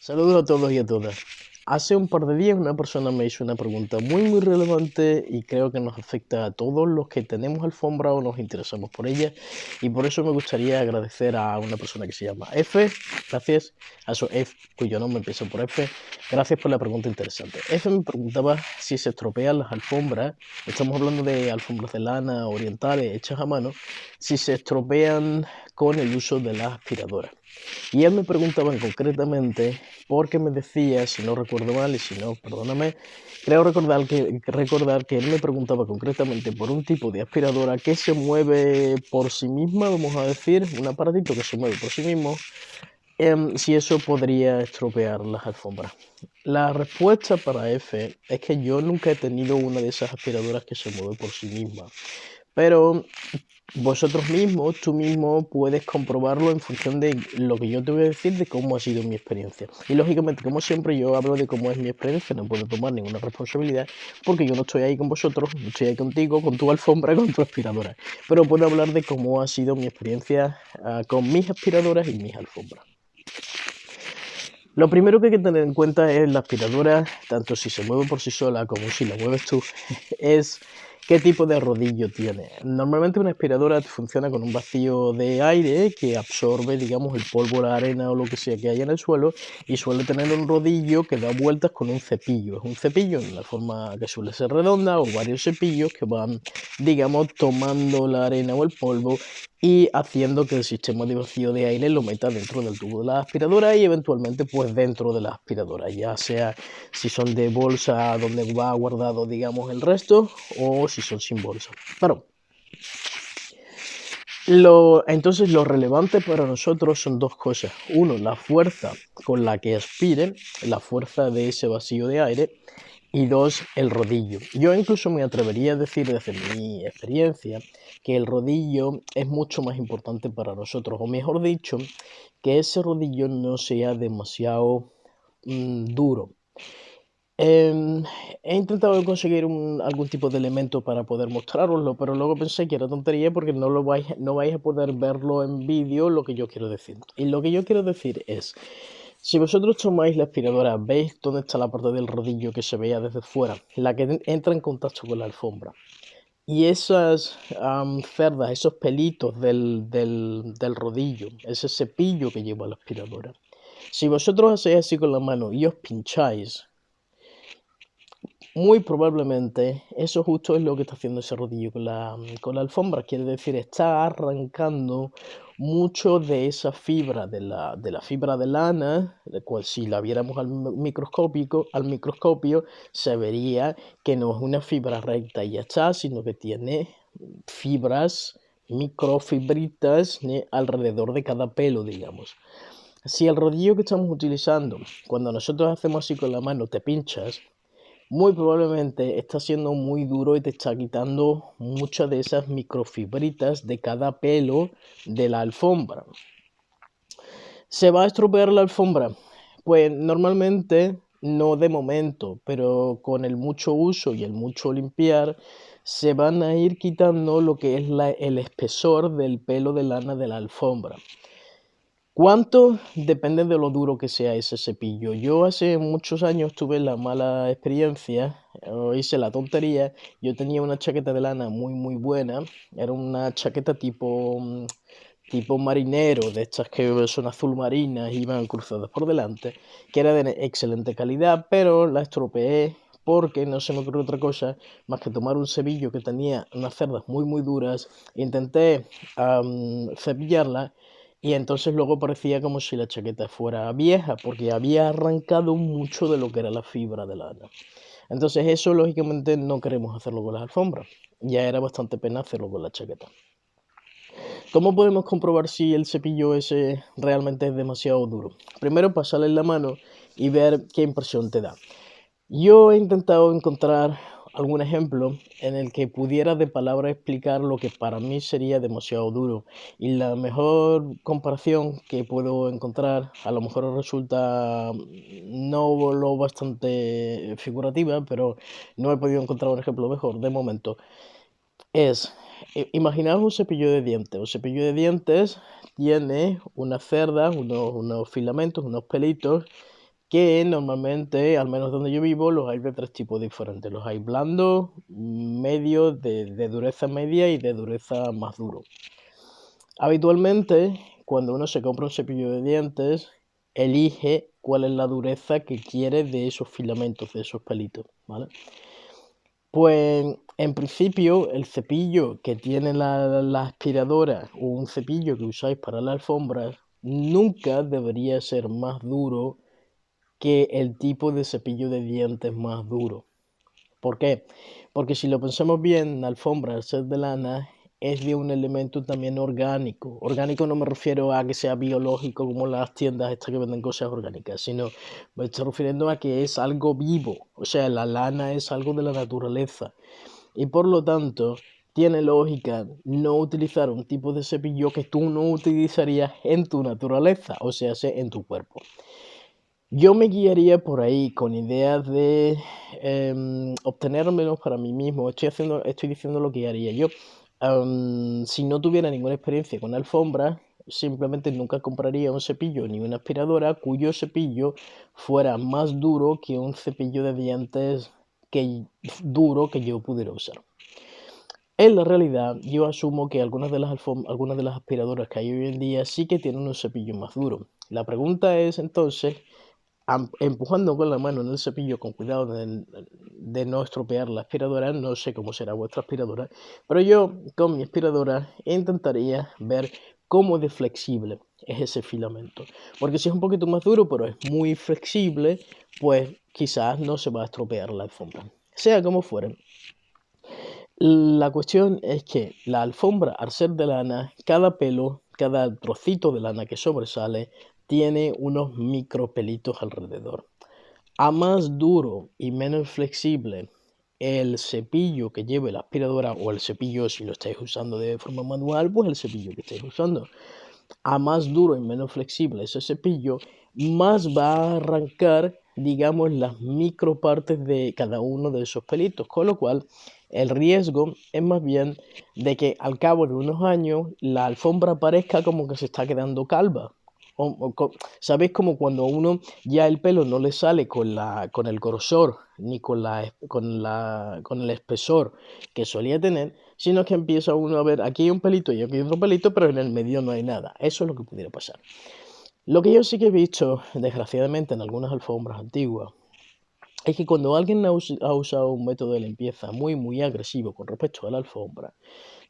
Saludos a todos y a todas. Hace un par de días una persona me hizo una pregunta muy relevante y creo que nos afecta a todos los que tenemos alfombra o nos interesamos por ella, y por eso me gustaría agradecer a una persona que se llama F. Gracias a su F, cuyo nombre empieza por F. Gracias por la pregunta interesante. F me preguntaba si se estropean las alfombras. Estamos hablando de alfombras de lana orientales hechas a mano, si se estropean con el uso de la aspiradora. Y él me preguntaba concretamente porque me decía, si no recuerdo mal, y si no, perdóname, creo recordar que él me preguntaba concretamente por un tipo de aspiradora que se mueve por sí misma, vamos a decir, un aparatito que se mueve por sí mismo, si eso podría estropear las alfombras. La respuesta para F es que yo nunca he tenido una de esas aspiradoras que se mueve por sí misma, pero vosotros mismos, tú mismo puedes comprobarlo en función de lo que yo te voy a decir de cómo ha sido mi experiencia. Y lógicamente, como siempre, yo hablo de cómo es mi experiencia, no puedo tomar ninguna responsabilidad porque yo no estoy ahí con vosotros, no estoy ahí contigo, con tu alfombra, con tu aspiradora. Pero puedo hablar de cómo ha sido mi experiencia con mis aspiradoras y mis alfombras. Lo primero que hay que tener en cuenta es la aspiradora, tanto si se mueve por sí sola como si la mueves tú, es qué tipo de rodillo tiene. Normalmente una aspiradora funciona con un vacío de aire que absorbe, digamos, el polvo, la arena o lo que sea que haya en el suelo, y suele tener un rodillo que da vueltas con un cepillo. Es un cepillo en la forma que suele ser redonda, o varios cepillos que van, digamos, tomando la arena o el polvo y haciendo que el sistema de vacío de aire lo meta dentro del tubo de la aspiradora y eventualmente pues dentro de la aspiradora, ya sea si son de bolsa donde va guardado, digamos, el resto, o si son sin bolsa. Pero entonces lo relevante para nosotros son dos cosas. Uno, la fuerza con la que aspiren, la fuerza de ese vacío de aire, y dos, el rodillo. Yo incluso me atrevería a decir desde mi experiencia que el rodillo es mucho más importante para nosotros, o mejor dicho, que ese rodillo no sea demasiado duro. He intentado conseguir algún tipo de elemento para poder mostraroslo, pero luego pensé que era tontería porque no vais a poder verlo en vídeo lo que yo quiero decir. Y lo que yo quiero decir es, si vosotros tomáis la aspiradora, veis dónde está la parte del rodillo que se veía desde fuera, la que entra en contacto con la alfombra. Y esas cerdas, esos pelitos del rodillo, ese cepillo que lleva la aspiradora. Si vosotros hacéis así con la mano y os pincháis, muy probablemente eso justo es lo que está haciendo ese rodillo con la alfombra. Quiere decir, está arrancando mucho de esa fibra, de la fibra de lana, de cual si la viéramos al microscopio, se vería que no es una fibra recta y ya está, sino que tiene fibras, microfibritas alrededor de cada pelo, digamos. Si el rodillo que estamos utilizando, cuando nosotros hacemos así con la mano, te pinchas, muy probablemente está siendo muy duro y te está quitando muchas de esas microfibritas de cada pelo de la alfombra. ¿Se va a estropear la alfombra? Pues normalmente no de momento, pero con el mucho uso y el mucho limpiar se van a ir quitando lo que es el espesor del pelo de lana de la alfombra. ¿Cuánto? Depende de lo duro que sea ese cepillo. Yo hace muchos años tuve la mala experiencia, hice la tontería. Yo tenía una chaqueta de lana muy buena. Era una chaqueta tipo marinero, de estas que son azul marinas y iban cruzadas por delante, que era de excelente calidad, pero la estropeé porque no se me ocurrió otra cosa más que tomar un cepillo que tenía unas cerdas muy duras. Intenté cepillarla, y entonces luego parecía como si la chaqueta fuera vieja, porque había arrancado mucho de lo que era la fibra de lana. Entonces eso lógicamente no queremos hacerlo con las alfombras. Ya era bastante pena hacerlo con la chaqueta. ¿Cómo podemos comprobar si el cepillo ese realmente es demasiado duro? Primero pasarle en la mano y ver qué impresión te da. Yo he intentado encontrar algún ejemplo en el que pudiera de palabra explicar lo que para mí sería demasiado duro, y la mejor comparación que puedo encontrar, a lo mejor resulta no lo bastante figurativa, pero no he podido encontrar un ejemplo mejor de momento, es, imaginaos un cepillo de dientes. Un cepillo de dientes tiene unas cerdas, unos filamentos, unos pelitos que normalmente, al menos donde yo vivo, los hay de tres tipos diferentes. Los hay blandos, medios, de dureza media y de dureza más duro. Habitualmente, cuando uno se compra un cepillo de dientes, elige cuál es la dureza que quiere de esos filamentos, de esos pelitos, ¿vale? Pues en principio el cepillo que tiene la aspiradora o un cepillo que usáis para las alfombras nunca debería ser más duro que el tipo de cepillo de dientes más duro. ¿Por qué? Porque si lo pensamos bien, la alfombra, al ser de lana, es de un elemento también orgánico. Orgánico no me refiero a que sea biológico como las tiendas estas que venden cosas orgánicas, sino me estoy refiriendo a que es algo vivo. O sea, la lana es algo de la naturaleza. Y por lo tanto, tiene lógica no utilizar un tipo de cepillo que tú no utilizarías en tu naturaleza, o sea, en tu cuerpo. Yo me guiaría por ahí con ideas de obtener menos para mí mismo. Estoy diciendo lo que haría yo. Si no tuviera ninguna experiencia con alfombras, simplemente nunca compraría un cepillo ni una aspiradora cuyo cepillo fuera más duro que un cepillo de dientes duro que yo pudiera usar. En la realidad, yo asumo que algunas de las aspiradoras que hay hoy en día sí que tienen un cepillo más duro. La pregunta es entonces, empujando con la mano en el cepillo con cuidado de no estropear la aspiradora, no sé cómo será vuestra aspiradora, pero yo con mi aspiradora intentaría ver cómo de flexible es ese filamento. Porque si es un poquito más duro, pero es muy flexible, pues quizás no se va a estropear la alfombra. Sea como fuere, la cuestión es que la alfombra, al ser de lana, cada pelo, cada trocito de lana que sobresale, tiene unos micropelitos alrededor. A más duro y menos flexible el cepillo que lleve la aspiradora o el cepillo, si lo estáis usando de forma manual, pues el cepillo que estáis usando. A más duro y menos flexible ese cepillo, más va a arrancar, digamos, las micropartes de cada uno de esos pelitos, con lo cual el riesgo es más bien de que al cabo de unos años la alfombra parezca como que se está quedando calva. ¿Sabéis? Como cuando a uno ya el pelo no le sale con el grosor ni con el espesor que solía tener, sino que empieza uno a ver aquí hay un pelito y aquí hay otro pelito, pero en el medio no hay nada. Eso es lo que pudiera pasar. Lo que yo sí que he visto, desgraciadamente, en algunas alfombras antiguas, es que cuando alguien ha usado un método de limpieza muy agresivo con respecto a la alfombra,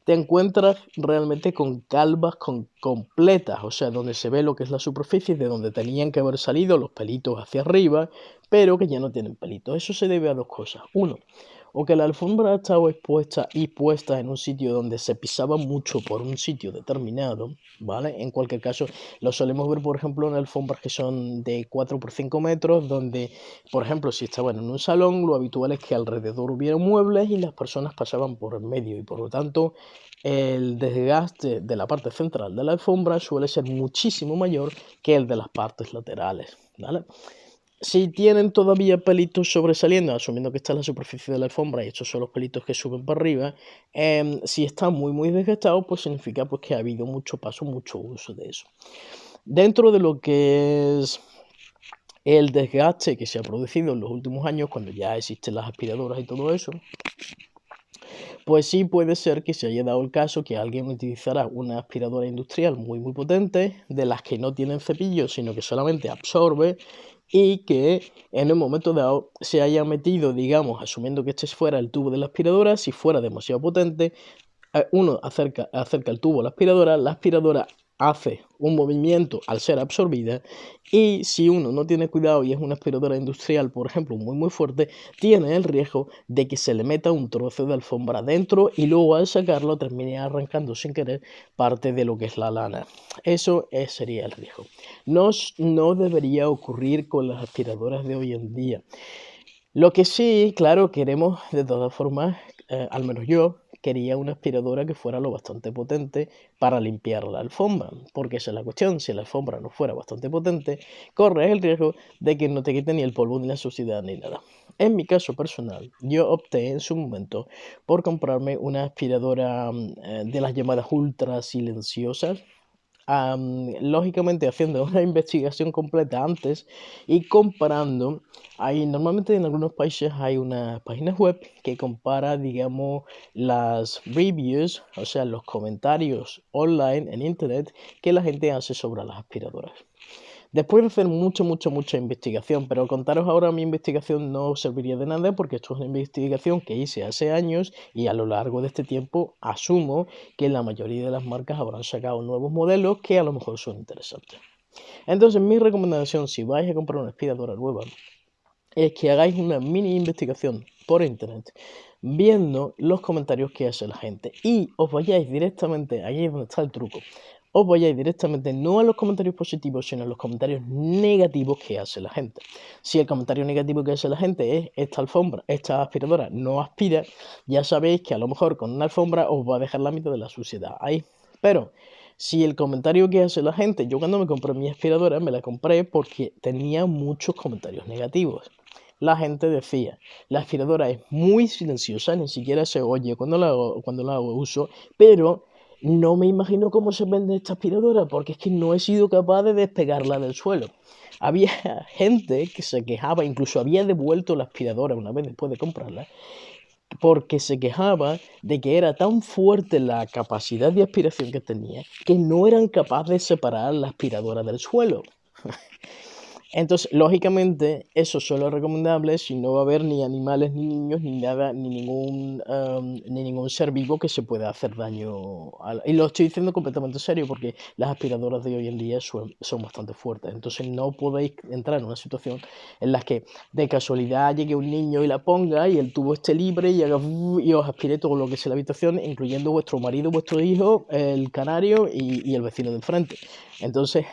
te encuentras realmente con calvas completas, o sea, donde se ve lo que es la superficie de donde tenían que haber salido los pelitos hacia arriba, pero que ya no tienen pelitos. Eso se debe a dos cosas. Uno, o que la alfombra ha estado expuesta y puesta en un sitio donde se pisaba mucho por un sitio determinado, ¿vale? En cualquier caso, lo solemos ver, por ejemplo, en alfombras que son de 4 por 5 metros, donde, por ejemplo, si estaban en un salón, lo habitual es que alrededor hubiera muebles y las personas pasaban por el medio y por lo tanto el desgaste de la parte central de la alfombra suele ser muchísimo mayor que el de las partes laterales, ¿vale? Si tienen todavía pelitos sobresaliendo, asumiendo que está en la superficie de la alfombra y estos son los pelitos que suben para arriba, si está muy desgastado, pues significa pues, que ha habido mucho paso, mucho uso de eso. Dentro de lo que es el desgaste que se ha producido en los últimos años, cuando ya existen las aspiradoras y todo eso, pues sí puede ser que se haya dado el caso que alguien utilizará una aspiradora industrial muy potente, de las que no tienen cepillo, sino que solamente absorbe, y que en un momento dado se haya metido, digamos, asumiendo que este fuera el tubo de la aspiradora, si fuera demasiado potente, uno acerca el tubo a la aspiradora hace un movimiento al ser absorbida y si uno no tiene cuidado y es una aspiradora industrial, por ejemplo, muy fuerte, tiene el riesgo de que se le meta un trozo de alfombra dentro y luego al sacarlo termine arrancando sin querer parte de lo que es la lana. Eso sería el riesgo. No debería ocurrir con las aspiradoras de hoy en día. Lo que sí, claro, queremos de todas formas, al menos yo, quería una aspiradora que fuera lo bastante potente para limpiar la alfombra, porque esa es la cuestión, si la alfombra no fuera bastante potente, corres el riesgo de que no te quite ni el polvo ni la suciedad ni nada. En mi caso personal, yo opté en su momento por comprarme una aspiradora de las llamadas ultra silenciosas, lógicamente haciendo una investigación completa antes y comparando. Normalmente en algunos países hay unas páginas web que compara, digamos, las reviews, o sea, los comentarios online en internet que la gente hace sobre las aspiradoras. Después de hacer mucha investigación, pero contaros ahora mi investigación no serviría de nada porque esto es una investigación que hice hace años y a lo largo de este tiempo asumo que la mayoría de las marcas habrán sacado nuevos modelos que a lo mejor son interesantes. Entonces, mi recomendación si vais a comprar una aspiradora nueva es que hagáis una mini investigación por internet viendo los comentarios que hace la gente y os vayáis directamente, ahí es donde está el truco, os vayáis directamente no a los comentarios positivos, sino a los comentarios negativos que hace la gente. Si el comentario negativo que hace la gente es esta aspiradora no aspira, ya sabéis que a lo mejor con una alfombra os va a dejar la mitad de la suciedad ahí. Pero si el comentario que hace la gente, yo cuando me compré mi aspiradora me la compré porque tenía muchos comentarios negativos. La gente decía, la aspiradora es muy silenciosa, ni siquiera se oye cuando la uso, pero no me imagino cómo se vende esta aspiradora, porque es que no he sido capaz de despegarla del suelo. Había gente que se quejaba, incluso había devuelto la aspiradora una vez después de comprarla, porque se quejaba de que era tan fuerte la capacidad de aspiración que tenía, que no eran capaces de separar la aspiradora del suelo. Entonces, lógicamente, eso solo es recomendable si no va a haber ni animales, ni niños, ni nada, ni ningún ser vivo que se pueda hacer daño. Y lo estoy diciendo completamente serio porque las aspiradoras de hoy en día son bastante fuertes. Entonces, no podéis entrar en una situación en la que de casualidad llegue un niño y la ponga y el tubo esté libre y, y os aspire todo lo que es la habitación, incluyendo vuestro marido, vuestro hijo, el canario y el vecino de enfrente. Entonces,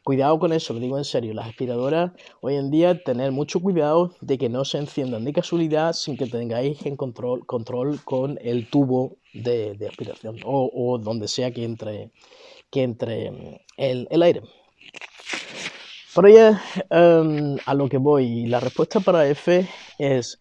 cuidado con eso, lo digo en serio. Las aspiradoras hoy en día, tener mucho cuidado de que no se enciendan de casualidad sin que tengáis en control con el tubo de aspiración o donde sea que entre el aire. Pero ya a lo que voy, la respuesta para F es: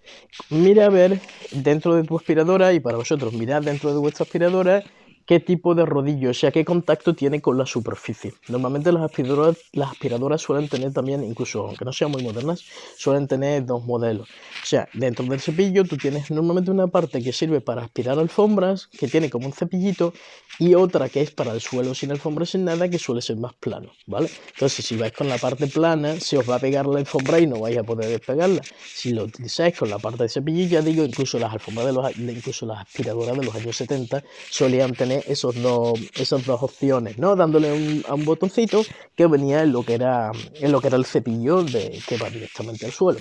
mira a ver dentro de tu aspiradora, y para vosotros mirad dentro de vuestra aspiradora qué tipo de rodillo, o sea, qué contacto tiene con la superficie. Normalmente las aspiradoras suelen tener también, incluso aunque no sean muy modernas, suelen tener dos modelos. O sea, dentro del cepillo tú tienes normalmente una parte que sirve para aspirar alfombras, que tiene como un cepillito, y otra que es para el suelo sin alfombra, sin nada, que suele ser más plano, ¿vale? Entonces, si vais con la parte plana, se os va a pegar la alfombra y no vais a poder despegarla. Si lo utilizáis con la parte de cepillo, ya digo, incluso las alfombras incluso las aspiradoras de los años 70 solían tener esas dos opciones, ¿no? Dándole a un botoncito que venía en lo que era el cepillo que va directamente al suelo.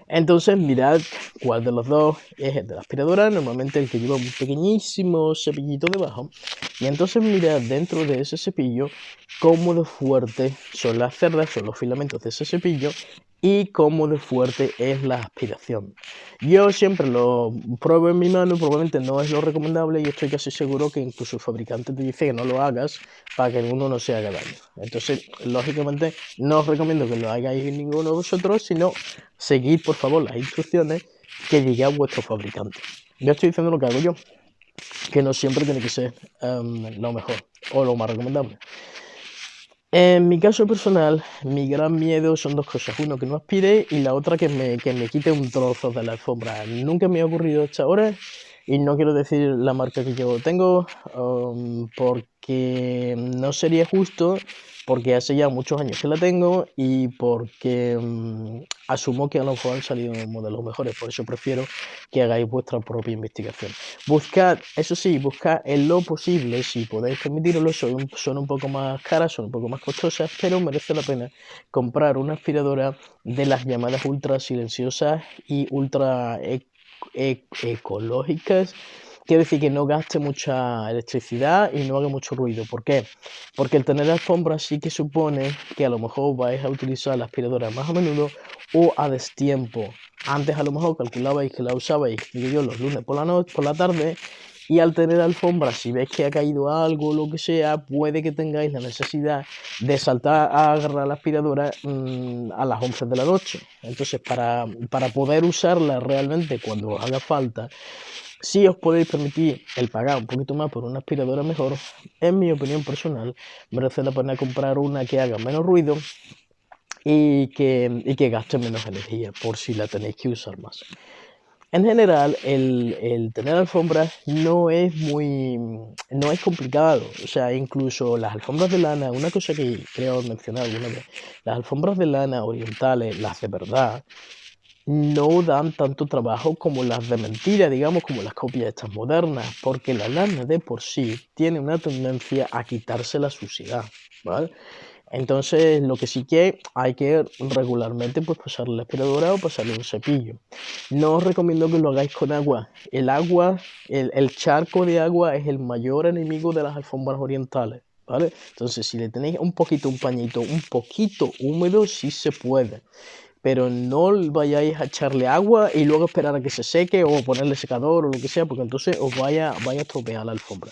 Entonces mirad cuál de los dos es el de la aspiradora, normalmente el que lleva un pequeñísimo cepillito debajo, y entonces mirad dentro de ese cepillo cómo de fuerte son las cerdas, son los filamentos de ese cepillo, y cómo de fuerte es la aspiración. Yo siempre lo pruebo en mi mano, probablemente no es lo recomendable y estoy casi seguro que incluso el fabricante te dice que no lo hagas para que uno no se haga daño. Entonces, lógicamente, no os recomiendo que lo hagáis ninguno de vosotros, sino seguid por favor las instrucciones que llegue a vuestro fabricante. Yo estoy diciendo lo que hago yo, que no siempre tiene que ser lo mejor o lo más recomendable. En mi caso personal, mi gran miedo son dos cosas. Uno, que no aspire, y la otra, que me quite un trozo de la alfombra. Nunca me ha ocurrido hasta ahora, y no quiero decir la marca que yo tengo, porque no sería justo, porque hace ya muchos años que la tengo y porque asumo que a lo mejor han salido modelos mejores. Por eso prefiero que hagáis vuestra propia investigación. Buscad, eso sí, buscad en lo posible, si podéis permitirlo. Son un poco más caras, son un poco más costosas, pero merece la pena comprar una aspiradora de las llamadas ultra silenciosas y ultra ecológicas. Quiero decir que no gaste mucha electricidad y no haga mucho ruido. ¿Por qué? Porque el tener alfombras sí que supone que a lo mejor vais a utilizar la aspiradora más a menudo o a destiempo. Antes a lo mejor calculabais que la usabais, digo yo, los lunes por la tarde, Y al tener alfombra, si ves que ha caído algo o lo que sea, puede que tengáis la necesidad de saltar a agarrar la aspiradora a las 11 de la noche. Entonces, para poder usarla realmente cuando os haga falta, si os podéis permitir el pagar un poquito más por una aspiradora mejor, en mi opinión personal, merece la pena comprar una que haga menos ruido y que gaste menos energía por si la tenéis que usar más. En general, el tener alfombras no es complicado. O sea, incluso las alfombras de lana, una cosa que creo mencionar alguna vez, las alfombras de lana orientales, las de verdad, no dan tanto trabajo como las de mentira, digamos, como las copias estas modernas, porque la lana de por sí tiene una tendencia a quitarse la suciedad, ¿vale? Entonces, lo que sí que hay que regularmente pues pasarle la aspiradora o pasarle un cepillo. No os recomiendo que lo hagáis con agua. El charco de agua es el mayor enemigo de las alfombras orientales, ¿vale? Entonces, si le tenéis un pañito un poquito húmedo, sí se puede. Pero no vayáis a echarle agua y luego esperar a que se seque o ponerle secador o lo que sea, porque entonces os vaya a estropear la alfombra.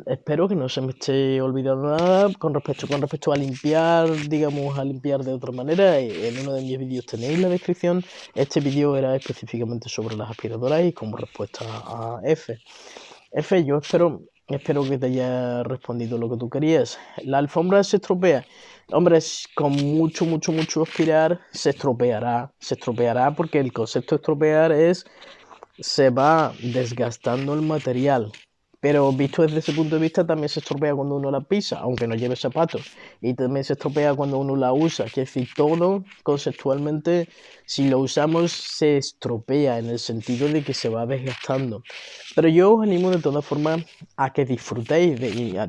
Espero que no se me esté olvidando nada con respecto a limpiar, digamos, a limpiar de otra manera. En uno de mis vídeos tenéis la descripción. Este vídeo era específicamente sobre las aspiradoras y como respuesta a F. Yo espero que te haya respondido lo que tú querías. ¿La alfombra se estropea? Hombre, con mucho, mucho, mucho aspirar se estropeará. Se estropeará porque el concepto de estropear es se va desgastando el material. Pero visto desde ese punto de vista, también se estropea cuando uno la pisa, aunque no lleve zapatos. Y también se estropea cuando uno la usa. Es decir, todo conceptualmente, si lo usamos, se estropea en el sentido de que se va desgastando. Pero yo os animo de todas formas a que disfrutéis,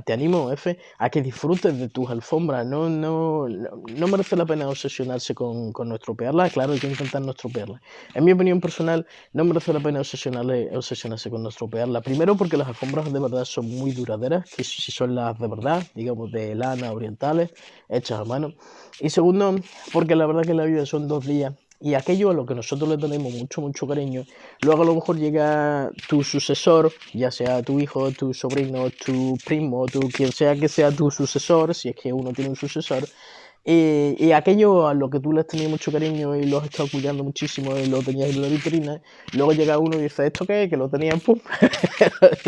te animo, F, a que disfrutes de tus alfombras. No merece la pena obsesionarse con no estropearlas. Claro, hay que intentar no estropearlas. En mi opinión personal, no merece la pena obsesionarse con no estropearla. Primero porque las alfombras de verdad son muy duraderas, que si son las de verdad, digamos de lana orientales, hechas a mano. Y segundo, porque la verdad que la vida son 2 días. Y aquello a lo que nosotros le tenemos mucho, mucho cariño, luego a lo mejor llega tu sucesor, ya sea tu hijo, tu sobrino, tu primo, quien sea que sea tu sucesor, si es que uno tiene un sucesor, y aquello a lo que tú le has tenido mucho cariño y lo has estado cuidando muchísimo y lo tenías en la vitrina, luego llega uno y dice, ¿esto qué? Que lo tenían, pum.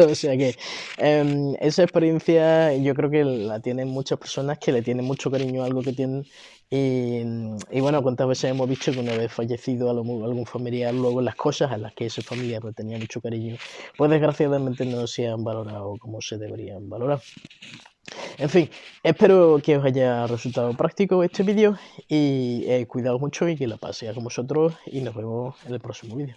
O sea que esa experiencia yo creo que la tienen muchas personas que le tienen mucho cariño a algo que tienen. Y bueno, cuántas veces hemos visto que una vez fallecido algún familiar, luego las cosas a las que ese familiar le tenía mucho cariño, pues desgraciadamente no se han valorado como se deberían valorar. En fin, espero que os haya resultado práctico este vídeo y cuidaos mucho y que la paz sea con vosotros y nos vemos en el próximo vídeo.